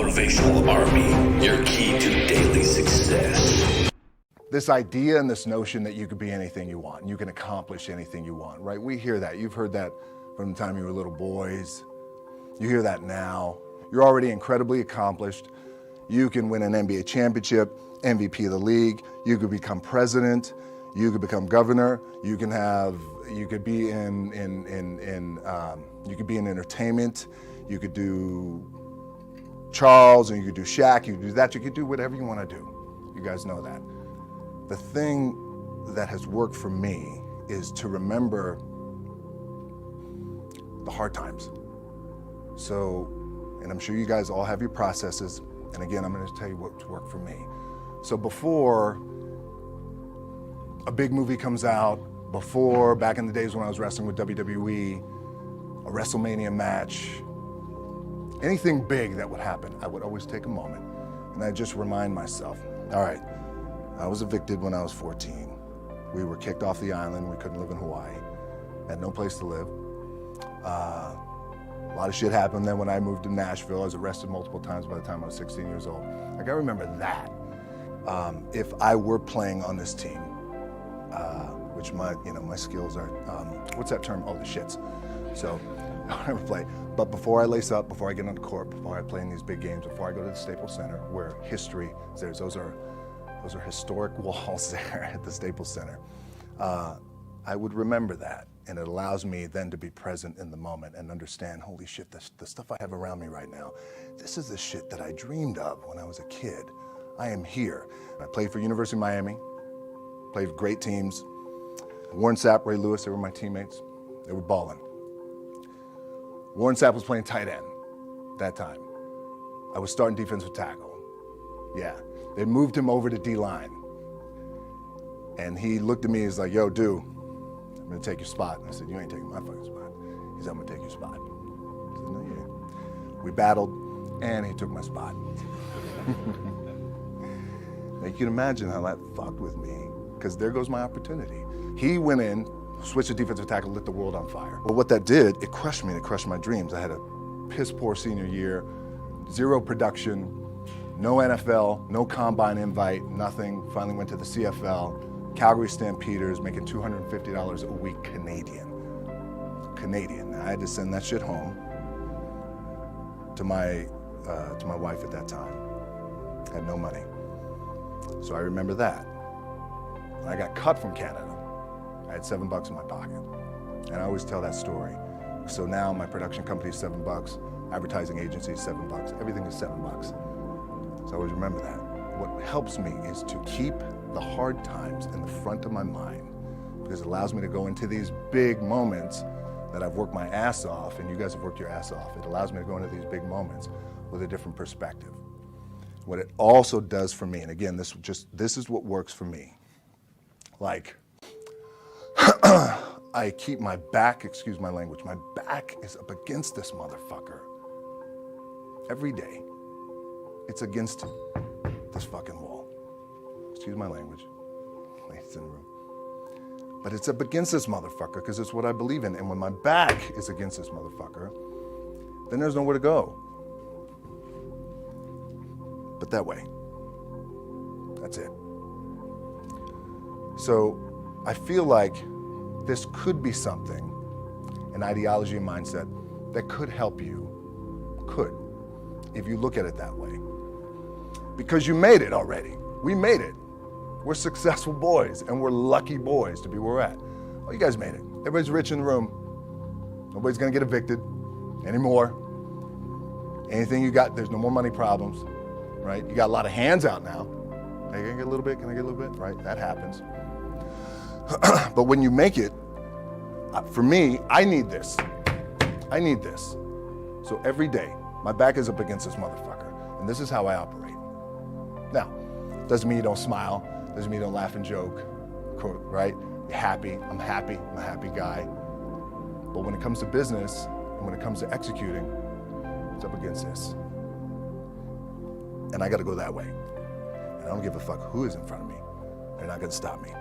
Motivational Army, your key to daily success. This idea and this notion that you could be anything you want, and you can accomplish anything you want, right? We hear that. You've heard that from the time you were little boys. You hear that now. You're already incredibly accomplished. You can win an NBA championship, MVP of the league. You could become president. You could become governor. You could be in entertainment. You could do Charles, and you could do Shaq. You could do that. You could do whatever you want to do. You guys know that. The thing that has worked for me is to remember the hard times. So, and I'm sure you guys all have your processes. And again, I'm going to tell you what's worked for me. So before a big movie comes out, before, back in the days when I was wrestling with WWE, a WrestleMania match, anything big that would happen, I would always take a moment and I'd just remind myself, all right, I was evicted when I was 14. We were kicked off the island. We couldn't live in Hawaii. Had no place to live. A lot of shit happened then when I moved to Nashville. I was arrested multiple times by the time I was 16 years old. I gotta remember that. If I were playing on this team, which my skills are, what's that term? Oh, the shits. So I never play. But before I lace up, before I get on the court, before I play in these big games, before I go to the Staples Center, where history is there, those are historic walls there at the Staples Center. I would remember that, and it allows me then to be present in the moment and understand, holy shit, the stuff I have around me right now, this is the shit that I dreamed of when I was a kid. I am here. I played for University of Miami, played for great teams. Warren Sapp, Ray Lewis, they were my teammates. They were balling. Warren Sapp was playing tight end that time. I was starting defensive tackle. Yeah, they moved him over to D-line. And he looked at me, he's like, yo, dude, I'm gonna take your spot. And I said, you ain't taking my fucking spot. He said, I'm gonna take your spot. I said, no, you ain't. We battled, and he took my spot. Now you can imagine how that fucked with me, because there goes my opportunity. He went in, switched to defensive tackle, lit the world on fire. But what that did, it crushed me, and it crushed my dreams. I had a piss poor senior year, zero production, no NFL, no combine invite, nothing. Finally went to the CFL, Calgary Stampeders, making $250 a week Canadian. Now, I had to send that shit home to my wife at that time. Had no money. So I remember that. When I got cut from Canada, I had $7 in my pocket. And I always tell that story. So now my production company is $7, advertising agency is $7, everything is $7. So I always remember that. What helps me is to keep the hard times in the front of my mind, because it allows me to go into these big moments that I've worked my ass off, and you guys have worked your ass off. It allows me to go into these big moments with a different perspective. What it also does for me, and again, this is what works for me. Like, I keep my back, excuse my language, my back is up against this motherfucker. Every day, it's against this fucking wall. Excuse my language, ladies in the room. But it's up against this motherfucker because it's what I believe in. And when my back is against this motherfucker, then there's nowhere to go. But that way. That's it. So I feel like this could be something, an ideology and mindset that could help you, if you look at it that way. Because you made it already. We made it. We're successful boys, and we're lucky boys to be where we're at. Oh, you guys made it. Everybody's rich in the room. Nobody's gonna get evicted anymore. Anything you got, there's no more money problems, right? You got a lot of hands out now. Hey, can I get a little bit? Can I get a little bit? Right, that happens. But when you make it, for me, I need this. I need this. So every day, my back is up against this motherfucker, and this is how I operate. Now, doesn't mean you don't smile, doesn't mean you don't laugh and joke, right? You're happy, I'm a happy guy. But when it comes to business, and when it comes to executing, it's up against this. And I gotta go that way. And I don't give a fuck who is in front of me. They're not gonna stop me.